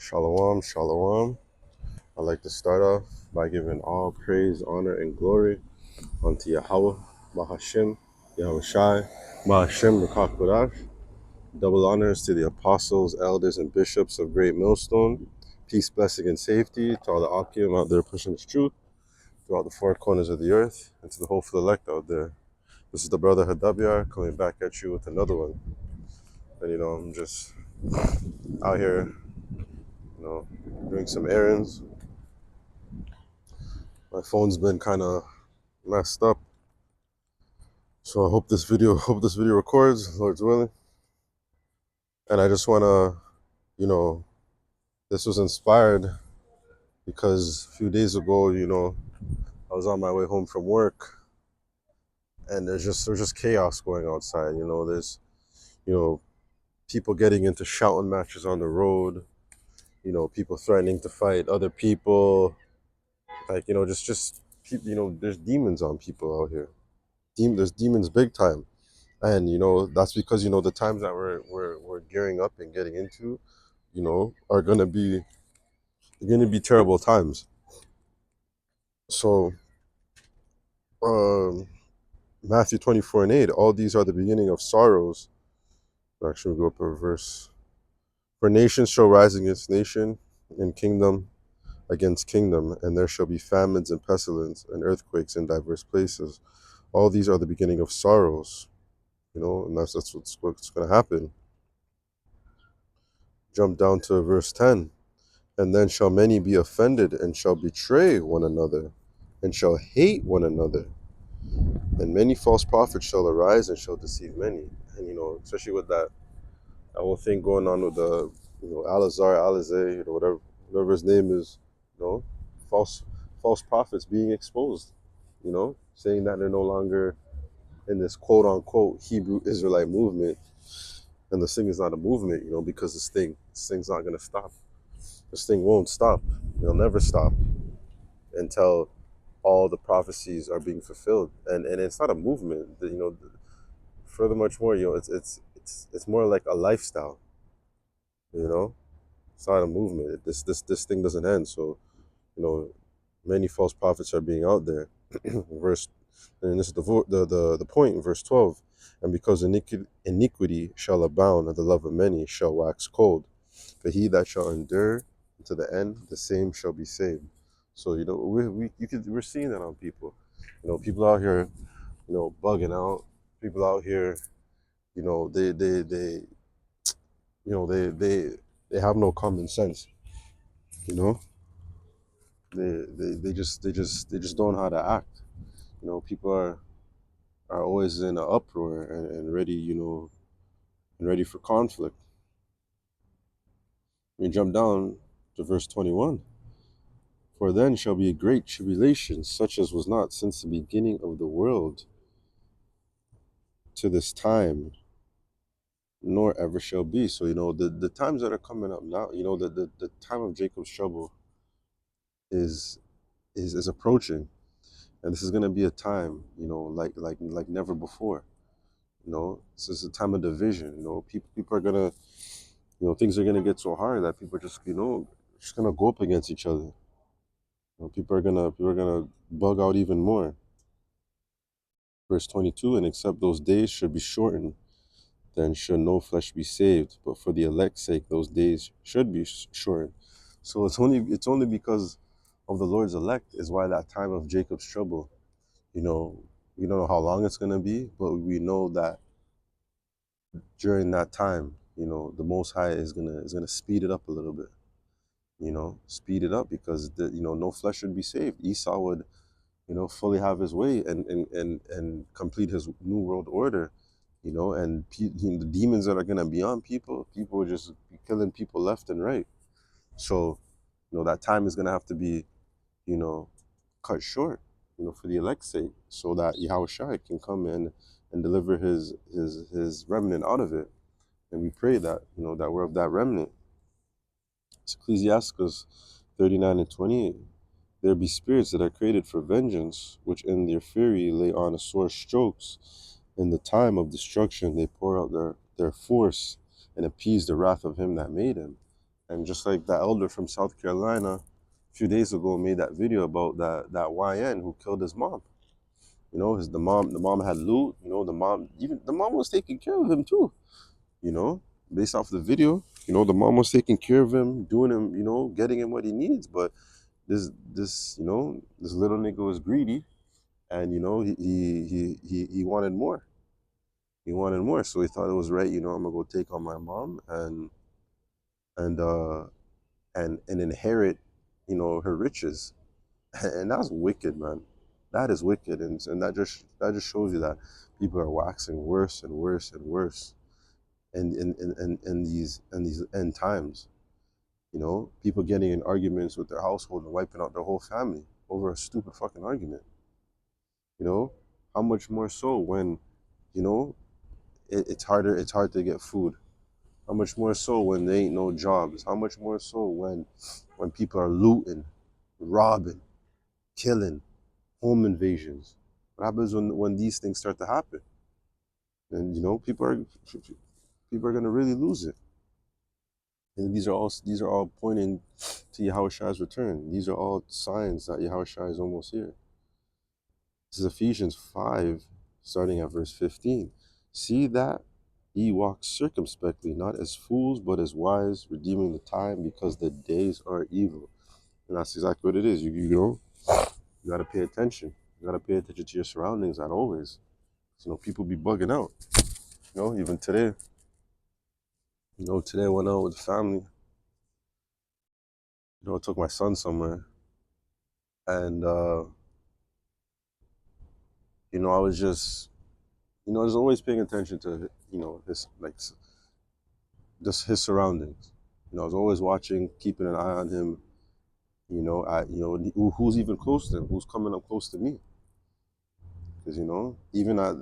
Shalom, shalom. I'd like to start off by giving all praise, honor, and glory unto Yahweh, Bahashim, Yahweh Shai, Bahashim, the Kodash. Double honors to the apostles, elders, and bishops of Great Millstone. Peace, blessing, and safety to all the Akim out there pushing this truth throughout the four corners of the earth and to the hopeful elect out there. This is the brother Hadabiar coming back at you with another one. And I'm just out here, doing some errands. My phone's been kind of messed up, so I hope this video records, Lord's willing. And I just wanna, this was inspired because a few days ago, I was on my way home from work, and there's just chaos going outside. There's you know people getting into shouting matches on the road. People threatening to fight other people. Like just people. There's demons on people out here. There's demons big time. And that's because the times that we're gearing up and getting into, are gonna be terrible times. So um Matthew 24:8, all these are the beginning of sorrows. Actually, we go up a verse. For nation shall rise against nation, and kingdom against kingdom, and there shall be famines and pestilence and earthquakes in diverse places. All these are the beginning of sorrows. And that's what's gonna happen. Jump down to verse 10. And then shall many be offended, and shall betray one another, and shall hate one another. And many false prophets shall arise, and shall deceive many. And especially with that whole thing going on with the Alazar, Alizé, whatever his name is, false prophets being exposed. Saying that they're no longer in this quote unquote Hebrew Israelite movement, and this thing is not a movement. Because this thing's not gonna stop. This thing won't stop. It'll never stop until all the prophecies are being fulfilled. And it's not a movement. Further much more, it's more like a lifestyle. It's not a movement. This thing doesn't end. So you know many false prophets are being out there. Verse, and this is the point in verse 12. And because iniquity shall abound, and the love of many shall wax cold, but he that shall endure to the end, the same shall be saved. So we're seeing that on people. People out here, bugging out. People out here, they have no common sense. They just don't know how to act. People are always in an uproar and ready, and ready for conflict. We jump down to verse 21. For then shall be a great tribulation, such as was not since the beginning of the world to this time, nor ever shall be. So the times that are coming up now, the time of Jacob's trouble is approaching, and this is going to be a time, like never before. This is a time of division. People are gonna, things are gonna get so hard that people are just gonna go up against each other. People are gonna bug out even more. Verse 22, and except those days should be shortened, then should no flesh be saved. But for the elect's sake, those days should be shortened. So it's only because of the Lord's elect is why that time of Jacob's trouble, we don't know how long it's gonna be, but we know that during that time, the Most High is gonna speed it up a little bit. Speed it up because no flesh should be saved. Esau would, fully have his way and complete his new world order. And the demons that are gonna be on people will just be killing people left and right. So, that time is gonna have to be, cut short, for the elect's sake, so that Yahushua can come in and deliver his remnant out of it. And we pray that, that we're of that remnant. It's Ecclesiastes 39 and 28. There be spirits that are created for vengeance, which in their fury lay on a sore strokes. In the time of destruction they pour out their force and appease the wrath of him that made him. And just like that elder from South Carolina a few days ago made that video about that YN who killed his mom. You know, the mom had loot. You know, the mom was taking care of him too. You know, based off the video, you know, the mom was taking care of him, doing him, you know, getting him what he needs. But this little nigga was greedy, and you know, he wanted more. He wanted more, so he thought it was right. You know, I'm gonna go take on my mom and uh and inherit, you know, her riches. And that's wicked, man. That is wicked, and that just shows you that people are waxing worse and worse and worse in these end times. You know, people getting in arguments with their household and wiping out their whole family over a stupid fucking argument. You know, how much more so when, you know, it's hard to get food. How much more so when there ain't no jobs? How much more so when people are looting, robbing, killing, home invasions? What happens when these things start to happen? And you know, people are gonna really lose it. And these are all pointing to Yahushua's return. These are all signs that Yahushua is almost here. This is Ephesians 5, starting at verse 15. See that ye walk circumspectly, not as fools, but as wise, redeeming the time, because the days are evil. And that's exactly what it is. You know, you got to pay attention. You got to pay attention to your surroundings at always. You know, people be bugging out. You know, even today. You know, today I went out with the family. You know, I took my son somewhere, and you know, I was just, you know, I was always paying attention to, you know, his like just his surroundings. You know, I was always watching, keeping an eye on him. You know, who's even close to him, who's coming up close to me, because you know, even at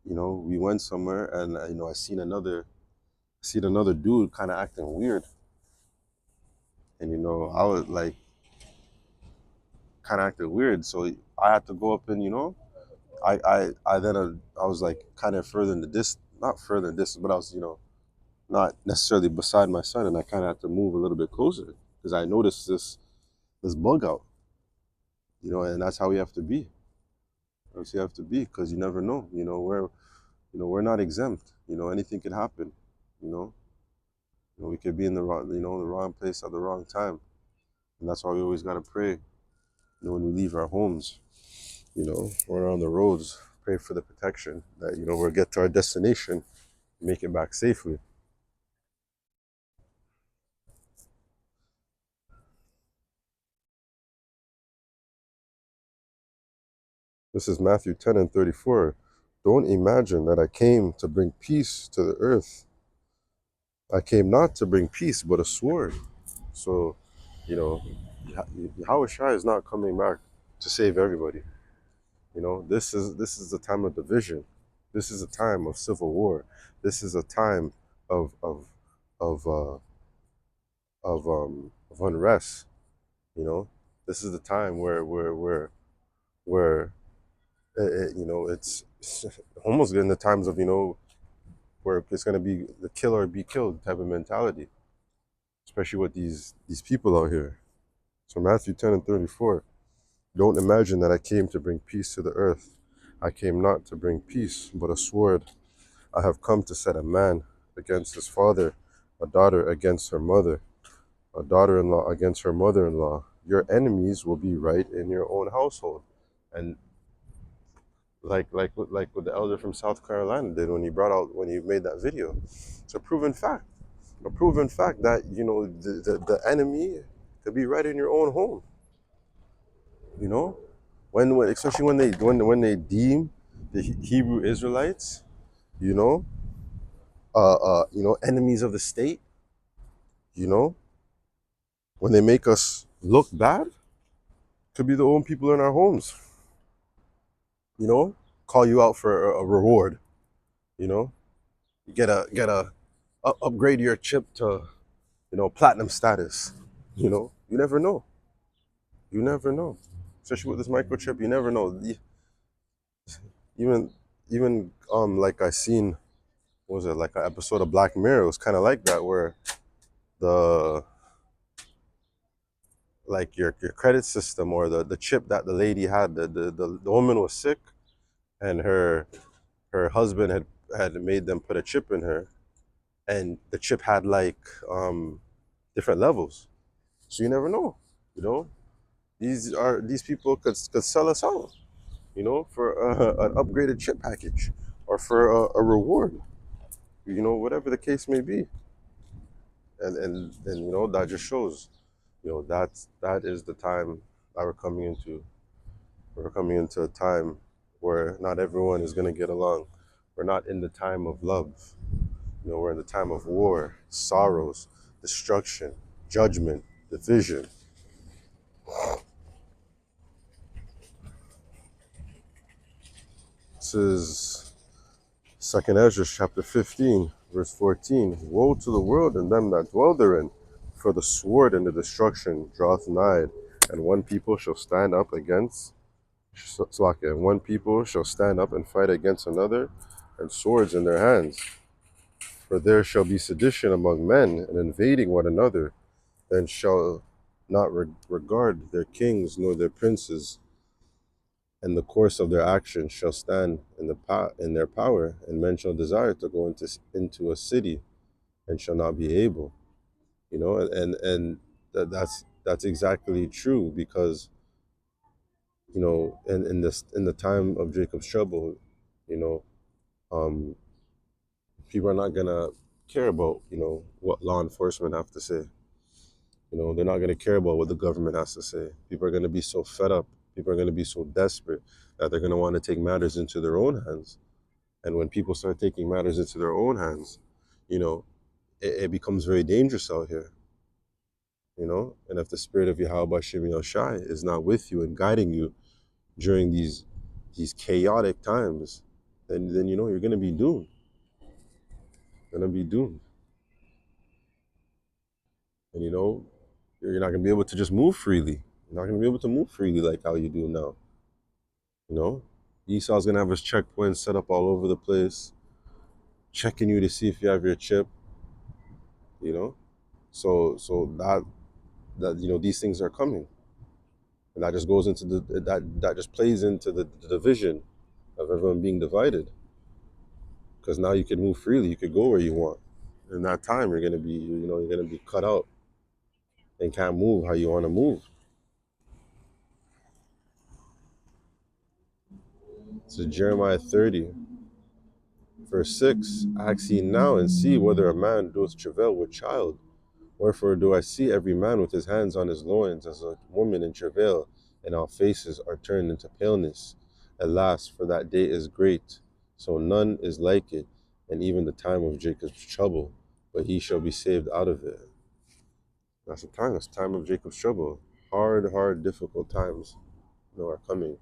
you know, we went somewhere and you know, seen another dude kind of acting weird, and you know, I was like kind of acting weird, so I had to go up and you know, I was like kind of further in the distance, not further in distance, but I was, you know, not necessarily beside my son, and I kind of had to move a little bit closer because I noticed this bug out, you know, and that's how we have to be. That's how you have to be, because you never know. We're not exempt. You know, anything could happen. You know, we could be in the wrong, the wrong place at the wrong time, and that's why we always gotta pray. You know, when we leave our homes, you know, or on the roads, pray for the protection that you know we'll get to our destination, make it back safely. This is Matthew 10:34. Don't imagine that I came to bring peace to the earth. I came not to bring peace, but a sword. So, you know, Yahushua is not coming back to save everybody. You know, this is a time of division. This is a time of civil war. This is a time of of of uh, of unrest. You know, this is the time where you know, it's almost in the times of, you know, where it's going to be the kill or be killed type of mentality, especially with these people out here. So Matthew 10:34, don't imagine that I came to bring peace to the earth. I came not to bring peace, but a sword. I have come to set a man against his father, a daughter against her mother, a daughter-in-law against her mother-in-law. Your enemies will be right in your own household. And like what the elder from South Carolina did when he made that video. It's a proven fact. A proven fact that, you know, the enemy could be right in your own home. You know, when especially when they deem the Hebrew Israelites, you know, enemies of the state, you know, when they make us look bad, could be the own people in our homes, you know, call you out for a reward, you know, you get a upgrade your chip to, you know, platinum status, you know, you never know, you never know, especially with this microchip, you never know. Even like I seen, what was it, like an episode of Black Mirror, it was kind of like that, where the like your credit system, or the chip that the lady had. The woman was sick, and her husband had made them put a chip in her, and the chip had like different levels. So you never know, you know. These people could sell us out, you know, for an upgraded chip package, or for a reward, you know, whatever the case may be. And you know, that just shows, you know, that is the time that we're coming into. We're coming into a time where not everyone is going to get along. We're not in the time of love. You know, we're in the time of war, sorrows, destruction, judgment, division. This is Second Ezra chapter 15, verse 14. Woe to the world and them that dwell therein, for the sword and the destruction draweth nigh, and one people shall stand up against Slakia, and one people shall stand up and fight against another, and swords in their hands. For there shall be sedition among men, and invading one another, and shall not regard their kings nor their princes, and the course of their actions shall stand in their power, and men shall desire to go into a city, and shall not be able. You know, and that's exactly true, because you know, in the time of Jacob's trouble, you know, um, people are not gonna care about, you know, what law enforcement have to say. You know, they're not going to care about what the government has to say. People are going to be so fed up. People are going to be so desperate that they're going to want to take matters into their own hands. And when people start taking matters into their own hands, you know, it becomes very dangerous out here. You know, and if the spirit of Yahweh Shem Shai is not with you and guiding you during these chaotic times, then you know you're going to be doomed. You're going to be doomed. And you know, you're not going to be able to just move freely. You're not going to be able to move freely like how you do now. You know, Esau's gonna have his checkpoints set up all over the place, checking you to see if you have your chip. You know, so that you know, these things are coming, and that just goes into that just plays into the division of everyone being divided. Because now you can move freely, you could go where you want. In that time, you're gonna be cut out and can't move how you want to move. So Jeremiah 30, verse 6, ask ye now and see whether a man doeth travail with child. Wherefore do I see every man with his hands on his loins, as a woman in travail, and our faces are turned into paleness. Alas, for that day is great, so none is like it, and even the time of Jacob's trouble, but he shall be saved out of it. That's the time of Jacob's trouble. Hard, difficult times, you know, are coming.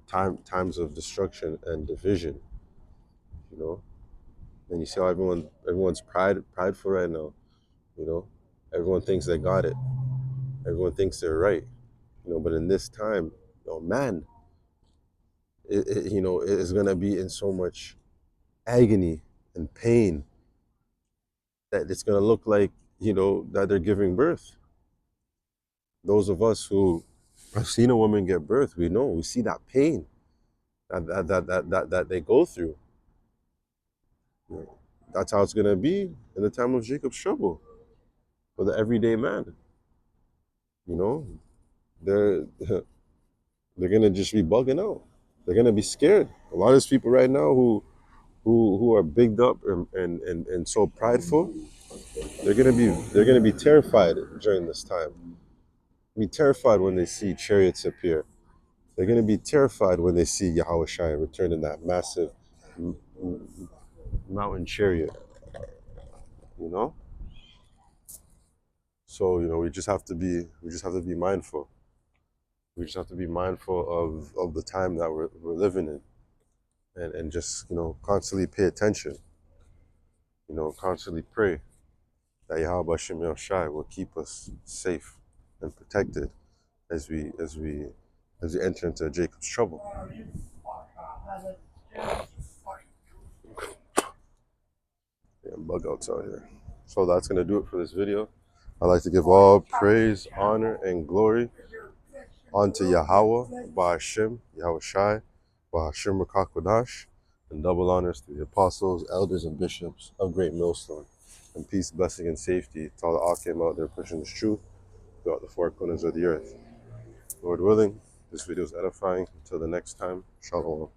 Times of destruction and division, you know. And you see how everyone's prideful right now, you know. Everyone thinks they got it. Everyone thinks they're right, you know. But in this time, you know, man, you know, it is gonna be in so much agony and pain that it's gonna look like, you know, that they're giving birth. Those of us who have seen a woman give birth, we see that pain that they go through. You know, that's how it's gonna be in the time of Jacob's trouble for the everyday man. You know, they're they're gonna just be bugging out. They're gonna be scared. A lot of these people right now who are bigged up and so prideful, they're gonna be terrified during this time. Be terrified when they see chariots appear. They're gonna be terrified when they see Yahweh Shai return in that massive mountain chariot. You know. So you know, we just have to be mindful. We just have to be mindful of the time that we're living in, and just, you know, constantly pay attention. You know, constantly pray that Yahweh Shem Shai will keep us safe and protected as we enter into Jacob's trouble. Yeah, bug outs out here. So that's going to do it for this video. I'd like to give all praise, honor, and glory unto Yahweh, Ba'ashem, Yahweh Shai, Ba'ashem Rakakwadash, and double honors to the apostles, elders, and bishops of Great Millstone. And peace, blessing, and safety to all the Akim out there pushing this truth throughout the four corners of the earth. Lord willing, this video is edifying. Until the next time, Shalom.